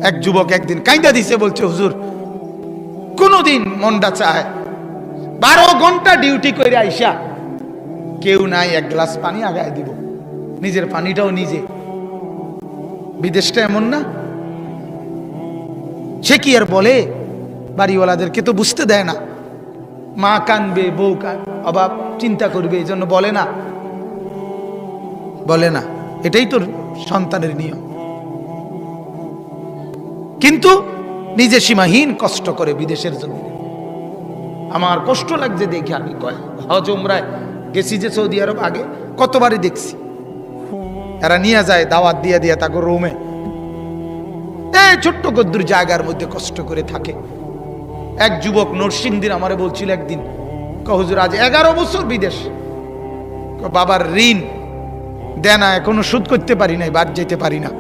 এক যুবক একদিন কাইন্দা দিছে, বলছে হুজুর কোনদিন মনটা চায় 12 ঘন্টা ডিউটি করে আইসা কেউ নাই, এক গ্লাস পানি আগায় দিব, নিজের পানিটাও নিজে। বিদেশটা এমন না? সে কি আর বলে? বাড়িওয়ালাদেরকে তো বুঝতে দেয় না, মা কানবে, বউ অভাব চিন্তা করবে, এই জন্য বলে না, বলে না। এটাই তো সন্তানের নিয়ম। কিন্তু নিজে সীমাহীন কষ্ট করে বিদেশের জন্য। আমার কষ্ট লাগছে দেখে, আমি হজ উমরায় গেছি যে সৌদি আরব, আগে কতবারই দেখছি, এরা নিয়ে যায় দাওয়াত দিয়ে দিয়ে তাকে রুমে, এই ছোট্ট গদ্দুর জায়গার মধ্যে কষ্ট করে থাকে। এক যুবক নরসিংদীর আমারে বলছিল একদিন, হুজুর আজ 11 বছর বিদেশ, বাবার ঋণ দেনা এখনো শোধ করতে পারি নাই, বাদ যেতে পারি না।